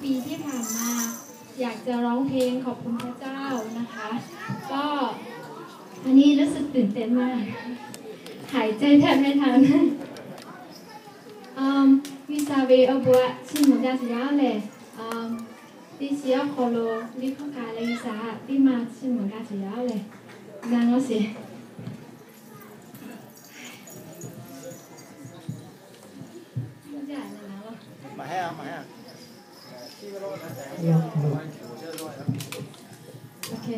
ปีที่ผ่านมาอยากจะร้องเพลงขอบคุณพระเจ้านะคะก็อันนี้รู้สึกตื่นเต้นมากหายใจแทบไม่ทันวิซาเวอบัวชิมหมดยาสียาเลยที่เสียคอโลลิฟกาเลยวิซาที่มาชิมหมดยาสียาเลยนางก็เสียมาให้มาให้โอเค